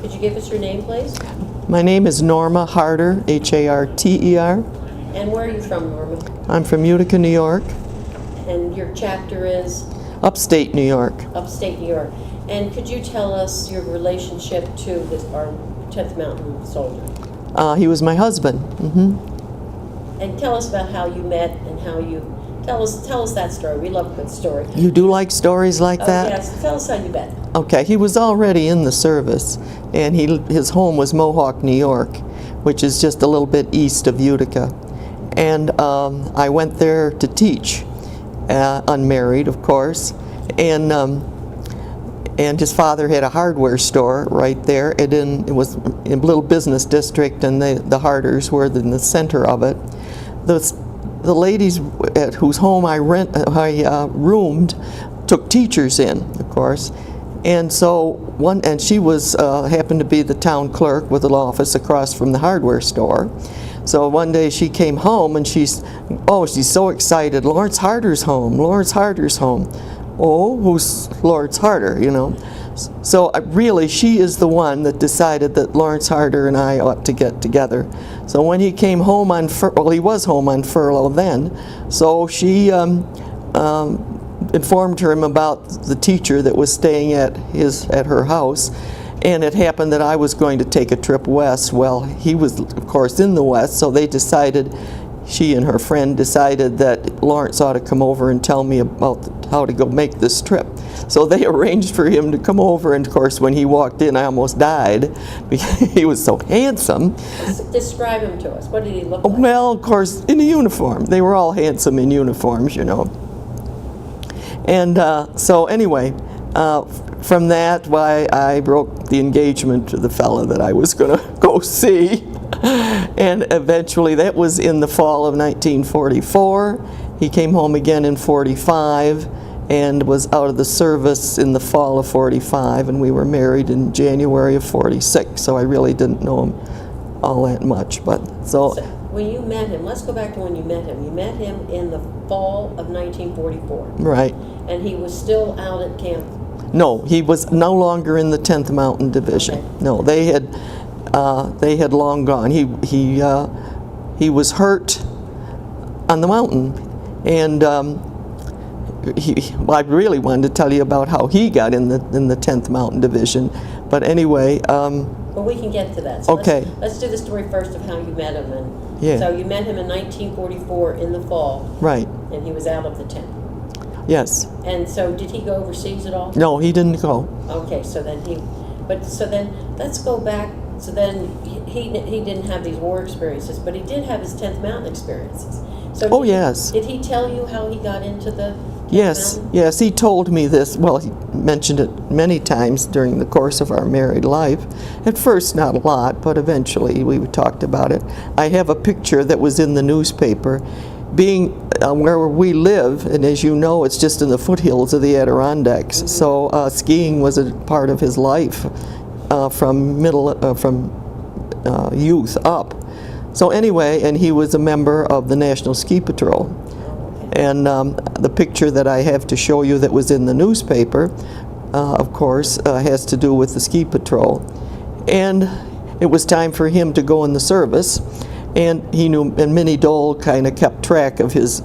Could you give us your name, please? My name is Norma Harter, Harter. And where are you from, Norma? I'm from Utica, New York. And your chapter is? Upstate New York. Upstate New York. And could you tell us your relationship to our 10th Mountain soldier? He was my husband. And tell us about how you met and how you... Tell us that story. We love a good story. You do like stories like that? Yes. Tell us how you met. Okay, he was already in the service, and his home was Mohawk, New York, which is just a little bit east of Utica. And I went there to teach, unmarried, of course, and his father had a hardware store right there. It was a little business district, and the Harters were in the center of it. The ladies at whose home I roomed took teachers in, of course, and so she was happened to be the town clerk with an office across from the hardware store. So one day she came home and she's so excited. Lawrence Harter's home. Lawrence Harter's home. Oh, who's Lawrence Harter? You know. So really, she is the one that decided that Lawrence Harter and I ought to get together. So when he came home he was home on furlough then. So she informed him about the teacher that was staying at her house, and it happened that I was going to take a trip west. Well, he was, of course, in the west, so she and her friend decided that Lawrence ought to come over and tell me about how to go make this trip. So they arranged for him to come over, and of course when he walked in I almost died because he was so handsome. Describe him to us. What did he look like? Well, of course, in a uniform. They were all handsome in uniforms, you know. And so anyway, from that, I broke the engagement to the fella that I was going to go see. And eventually, that was in the fall of 1944. He came home again in 45 and was out of the service in the fall of 45, and we were married in January of 46. So I really didn't know him all that much. So when you met him, let's go back to when you met him. You met him in the fall of 1944. Right. And he was still out at camp. No, he was no longer in the 10th Mountain Division. Okay. No, they had long gone. He was hurt on the mountain, and I really wanted to tell you about how he got in the 10th Mountain Division, but anyway. Well, we can get to that. So okay. Let's do the story first of how you met him. Yeah. So you met him in 1944 in the fall. Right. And he was out of the tent. Yes. And so did he go overseas at all? No, he didn't go. Okay, so then let's go back. So then he didn't have these war experiences, but he did have his 10th Mountain experiences. So yes. Did he tell you how he got into the 10th Mountain? Yes, he told me this. Well, he mentioned it many times during the course of our married life. At first, not a lot, but eventually we talked about it. I have a picture that was in the newspaper. Being where we live, and as you know, it's just in the foothills of the Adirondacks. Mm-hmm. So skiing was a part of his life from youth up. So anyway, and he was a member of the National Ski Patrol. And the picture that I have to show you that was in the newspaper, of course, has to do with the ski patrol. And it was time for him to go in the service. And he knew, and Minnie Dole kind of kept track of his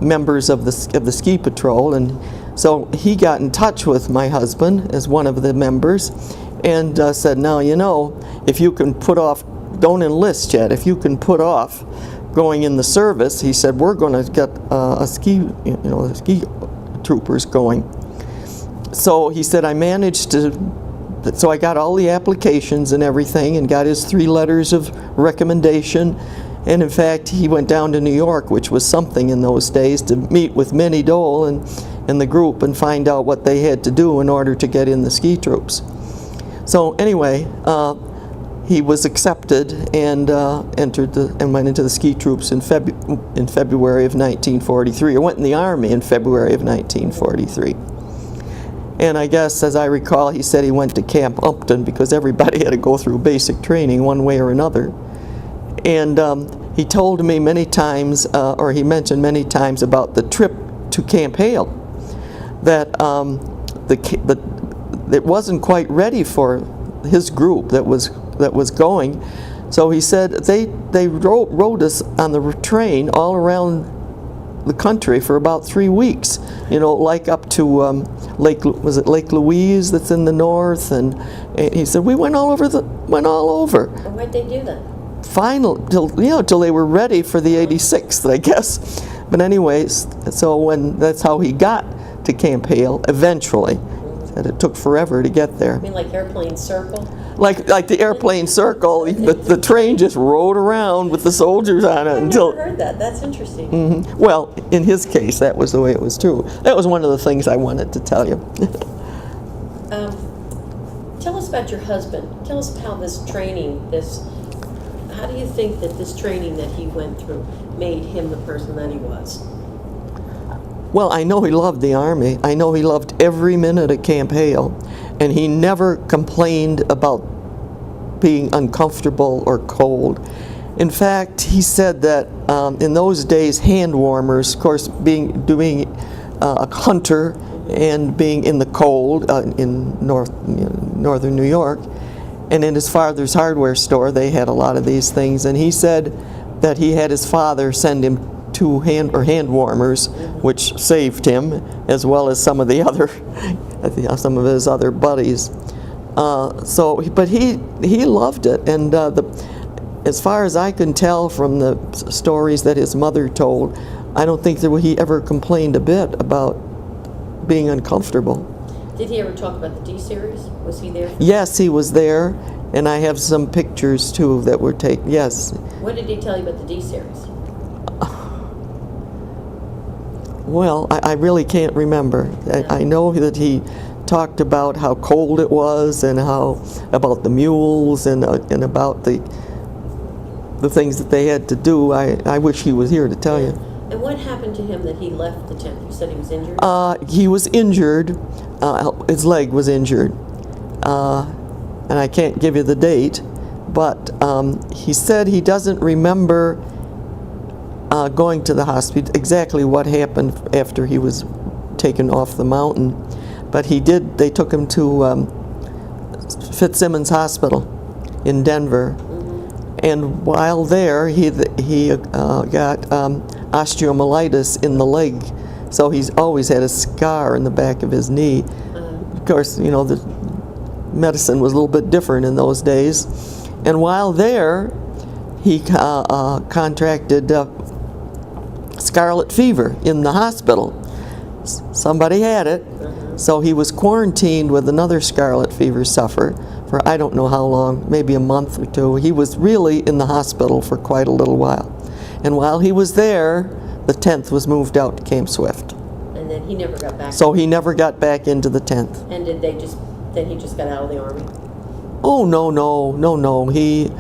members of the ski patrol, and so he got in touch with my husband as one of the members, and said, "Now you know, if you can put off, don't enlist yet. If you can put off going in the service," he said, "we're going to get the ski troopers going." So he said, I managed to. So I got all the applications and everything and got his 3 letters of recommendation. And in fact, he went down to New York, which was something in those days, to meet with Minnie Dole and the group and find out what they had to do in order to get in the ski troops. So anyway, he was accepted and went into the ski troops in February of 1943, or went in the Army in February of 1943. And I guess, as I recall, he said he went to Camp Upton because everybody had to go through basic training one way or another. And he told me many times, or he mentioned many times about the trip to Camp Hale, that it wasn't quite ready for his group that was going. So he said they rode us on the train all around the country for about 3 weeks. You know, like up to Lake Louise that's in the north, and he said we went all over. Well, why'd they do that? Till they were ready for the 86th, I guess. But anyways, so that's how he got to Camp Hale eventually. And it took forever to get there. You mean like airplane circle? Like the airplane circle, the train just rode around with the soldiers on it until. I've never heard that. That's interesting. Mm-hmm. Well, in his case, that was the way it was too. That was one of the things I wanted to tell you. Tell us about your husband. Tell us how this training, how do you think that this training that he went through made him the person that he was? Well, I know he loved the Army. I know he loved every minute at Camp Hale, and he never complained about being uncomfortable or cold. In fact, he said that in those days, hand warmers, of course, doing a hunter and being in the cold in northern New York, and in his father's hardware store, they had a lot of these things. And he said that he had his father send him 2 hand warmers, which saved him, as well as some of his other buddies. But he loved it, and as far as I can tell from the stories that his mother told, I don't think that he ever complained a bit about being uncomfortable. Did he ever talk about the D series? Was he there? Yes, he was there, and I have some pictures too that were taken. Yes. What did he tell you about the D series? Well, I really can't remember. I know that he talked about how cold it was, and about the mules, and about the things that they had to do. I wish he was here to tell you. And what happened to him that he left the tent? You said he was injured? He was injured. His leg was injured. And I can't give you the date, but he said he doesn't remember going to the hospital, exactly what happened after he was taken off the mountain. But they took him to Fitzsimmons Hospital in Denver. And while there, he got osteomyelitis in the leg. So he's always had a scar in the back of his knee. Of course, you know, the medicine was a little bit different in those days. And while there, he contracted scarlet fever in the hospital. Somebody had it. So he was quarantined with another scarlet fever sufferer for I don't know how long, maybe a month or 2. He was really in the hospital for quite a little while. And while he was there, the 10th was moved out to Camp Swift. And then he never got back. So he never got back into the 10th. And then he just got out of the Army? Oh, no. He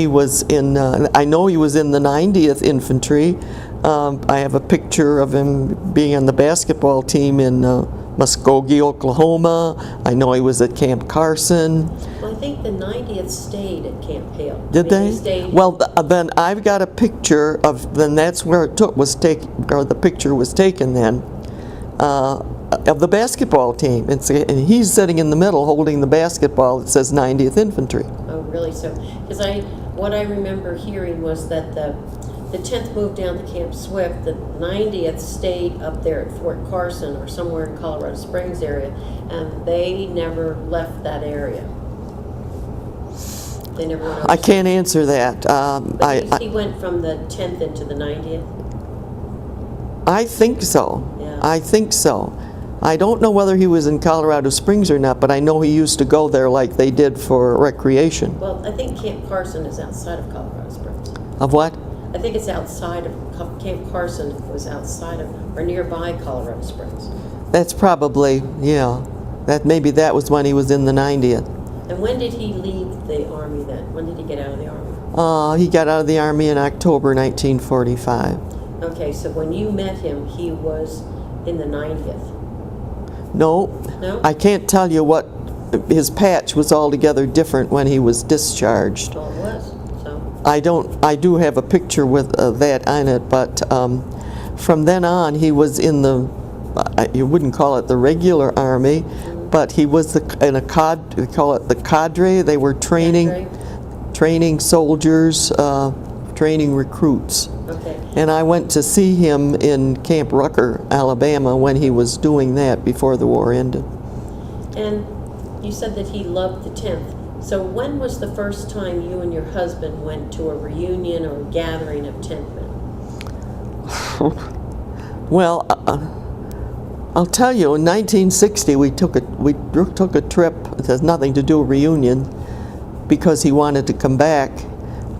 was in, I know he was in the 90th Infantry. I have a picture of him being on the basketball team in Muskogee, Oklahoma. I know he was at Camp Carson. Well, I think the 90th stayed at Camp Hale. Did they? Well, then I've got a picture of, then that's where the picture was taken then, of the basketball team. And he's sitting in the middle holding the basketball that says 90th Infantry. Oh, really? So, because what I remember hearing was that the 10th moved down to Camp Swift, the 90th stayed up there at Fort Carson or somewhere in Colorado Springs area, and they never left that area. They never went I can't answer that. He went from the 10th into the 90th? I think so. Yeah. I think so. I don't know whether he was in Colorado Springs or not, but I know he used to go there like they did for recreation. Well, I think Camp Carson is outside of Colorado Springs. Of what? I think it's outside of Camp Carson. It was outside of or nearby Colorado Springs. That's probably, yeah. Maybe that was when he was in the 90th. And when did he leave the Army then? When did he get out of the Army? He got out of the Army in October 1945. Okay, so when you met him, he was in the 90th. No? I can't tell you what, his patch was altogether different when he was discharged. Oh, it was. So I do have a picture with that on it, but from then on he was in the, you wouldn't call it the regular Army, but he was in a they call it the cadre. They were training soldiers, training recruits. Okay. And I went to see him in Camp Rucker, Alabama, when he was doing that before the war ended. And you said that he loved the 10th. So when was the first time you and your husband went to a reunion or a gathering of 10th men? Well, I'll tell you, in 1960 we took a trip. It has nothing to do with reunion, because he wanted to come back,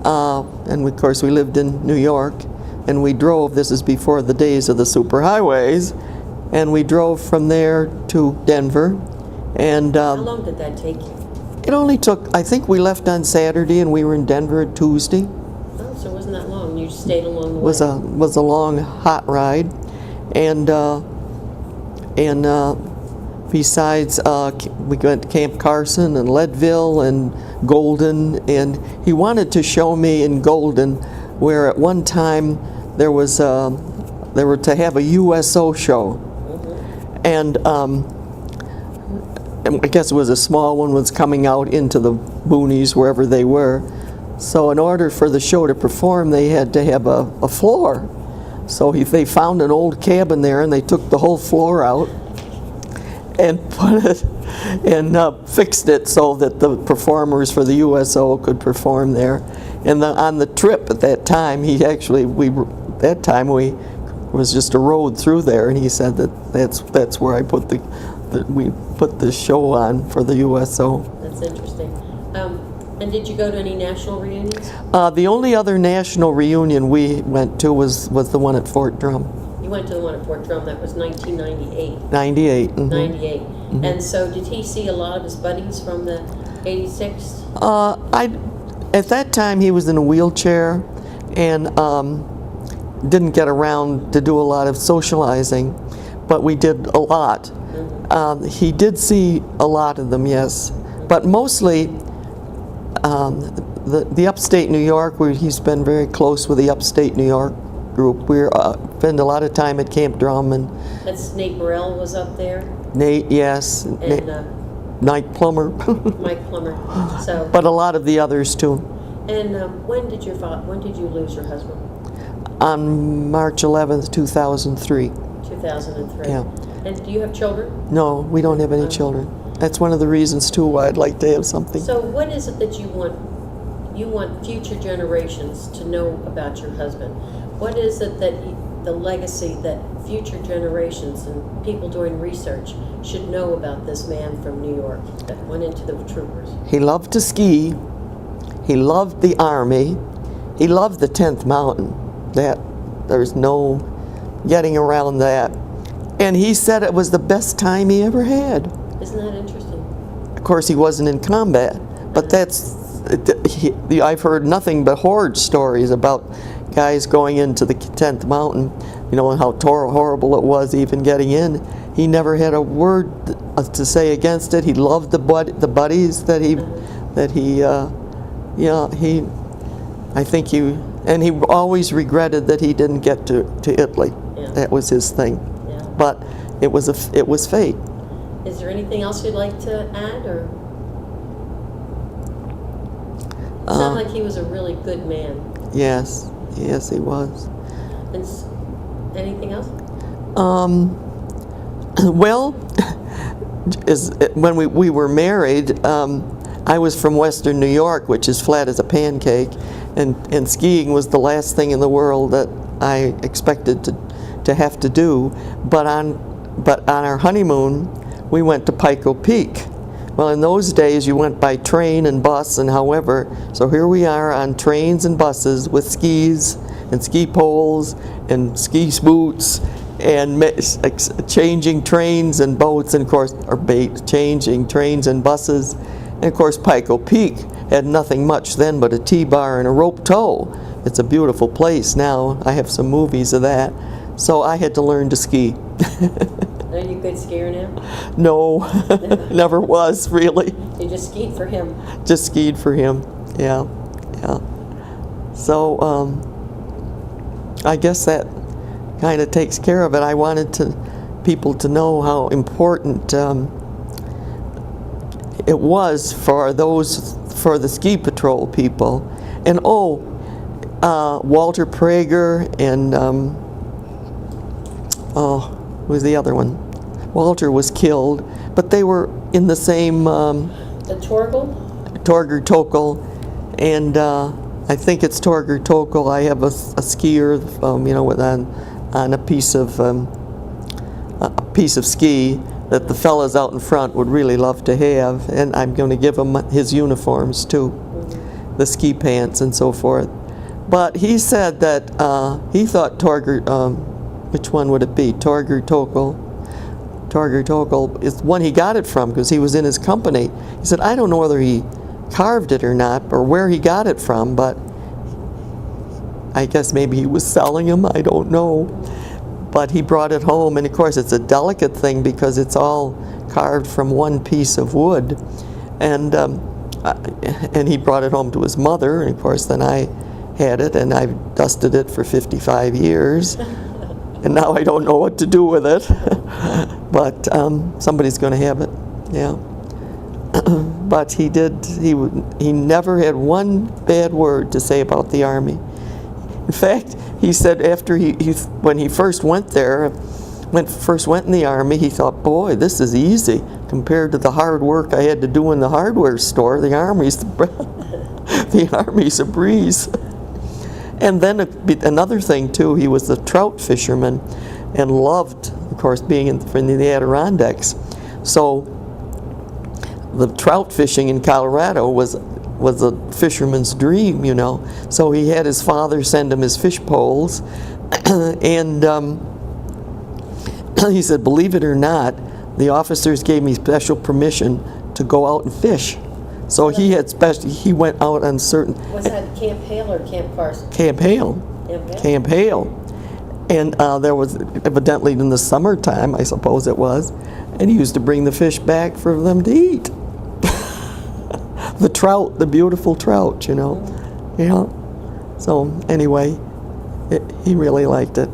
and of course we lived in New York, and we drove. This is before the days of the superhighways, and we drove from there to Denver. And how long did that take you? it only took, I think we left on Saturday and we were in Denver Tuesday. Oh, so it wasn't that long. You stayed along the way. Was a long, hot ride, and besides, we went to Camp Carson and Leadville and Golden, and he wanted to show me in Golden, where at one time there were to have a USO show, and I guess it was a small one, was coming out into the boonies wherever they were. So in order for the show to perform, they had to have a floor. So they found an old cabin there, and they took the whole floor out and put it and fixed it so that the performers for the USO could perform there. And on the trip at that time, we was just a road through there, and he said that's where I put we put the show on for the USO. That's interesting. And did you go to any national reunions? The only other national reunion we went to was the one at Fort Drum. You went to the one at Fort Drum. That was 1998. 98. Mm-hmm. 98. Mm-hmm. And so did he see a lot of his buddies from the 86? At that time he was in a wheelchair and didn't get around to do a lot of socializing, but we did a lot. Mm-hmm. He did see a lot of them, yes, but mostly the upstate New York, where he's been very close with the upstate New York group. We spend a lot of time at Camp Drum, and that's Nate Burrell was up there. Nate, yes, and Mike Plummer. Mike Plummer. So, but a lot of the others too. And when did you lose your husband? On March 11th, 2003. 2003. Yeah. And do you have children? No, we don't have any children. That's one of the reasons too why I'd like to have something. So what is it that you want? You want future generations to know about your husband. What is it that the legacy that future generations and people doing research should know about this man from New York that went into the troopers? He loved to ski. He loved the Army. He loved the 10th Mountain. There's no getting around that. And he said it was the best time he ever had. Isn't that interesting? Of course, he wasn't in combat, but I've heard nothing but horror stories about guys going into the 10th Mountain, you know, and how horrible it was even getting in. He never had a word to say against it. He loved the buddies that he always regretted that he didn't get to Italy. Yeah. That was his thing. Yeah. But it was fate. Is there anything else you'd like to add, or? It sounded like he was a really good man. Yes, he was. And anything else? Well, when we were married, I was from Western New York, which is flat as a pancake, and skiing was the last thing in the world that I expected to have to do. But on our honeymoon, we went to Pico Peak. Well, in those days, you went by train and bus and however. So here we are on trains and buses with skis and ski poles and ski boots and changing trains and boats, and of course, changing trains and buses. And of course, Pico Peak had nothing much then but a T-bar and a rope tow. It's a beautiful place now. I have some movies of that. So I had to learn to ski. Are you a good skier now? No, never was, really. You just skied for him? Just skied for him, yeah. So I guess that kind of takes care of it. I wanted people to know how important it was for the ski patrol people. And Walter Prager and who was the other one? Walter was killed, but they were in the same The Torgal? Torger Tokel, and I think it's Torger Tokel. I have a skier, with on a piece of ski that the fellas out in front would really love to have, and I'm going to give him his uniforms too, the ski pants and so forth. But he said that he thought Torger, which one would it be? Torger Tokel is one he got it from because he was in his company. He said, I don't know whether he carved it or not, or where he got it from, but I guess maybe he was selling them, I don't know. But he brought it home, and of course it's a delicate thing because it's all carved from one piece of wood. And he brought it home to his mother, and of course then I had it, and I've dusted it for 55 years. And now I don't know what to do with it. But somebody's going to have it, yeah. But he never had one bad word to say about the Army. In fact, he said after when he first went there, first went in the Army, he thought, boy, this is easy compared to the hard work I had to do in the hardware store. The Army's a breeze. And then another thing too, he was a trout fisherman and loved, of course, being in the Adirondacks. So the trout fishing in Colorado was a fisherman's dream, So he had his father send him his fish poles, and he said, believe it or not, the officers gave me special permission to go out and fish. So he went out on certain... Was that Camp Hale or Camp Carson? Camp Hale. Camp Hale. And there was, evidently in the summertime, I suppose it was, and he used to bring the fish back for them to eat. The trout, the beautiful trout, Yeah. So anyway, he really liked it.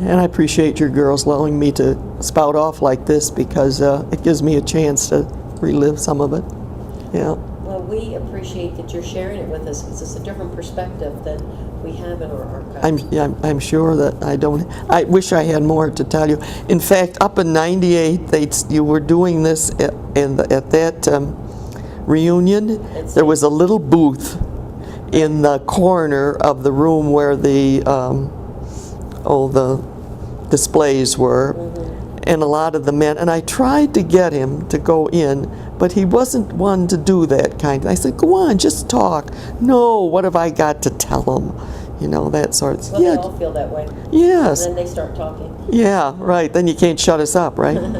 And I appreciate your girls allowing me to spout off like this because it gives me a chance to relive some of it. Yeah. Well, we appreciate that you're sharing it with us because it's a different perspective than we have in our archives. I'm sure that I wish I had more to tell you. In fact, up in '98, you were doing this at that reunion. There was a little booth in the corner of the room where the displays were. And a lot of the men, and I tried to get him to go in, but he wasn't one to do that kind. I said, go on, just talk. No, what have I got to tell him? That sort of thing. Well, they all feel that way. Yes. And then they start talking. Yeah, right. Then you can't shut us up, right? And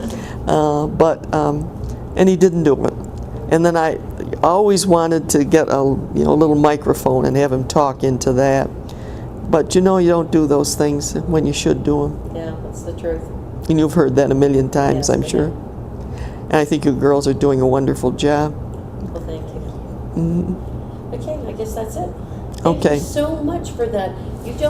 he didn't do it. And then I always wanted to get a little microphone and have him talk into that. But you don't do those things when you should do them. Yeah, that's the truth. And you've heard that a million times, Yes, I'm sure. And I think you girls are doing a wonderful job. Well, thank you. Mm-hmm. Okay, I guess that's it. Okay. Thank you so much for that. You don't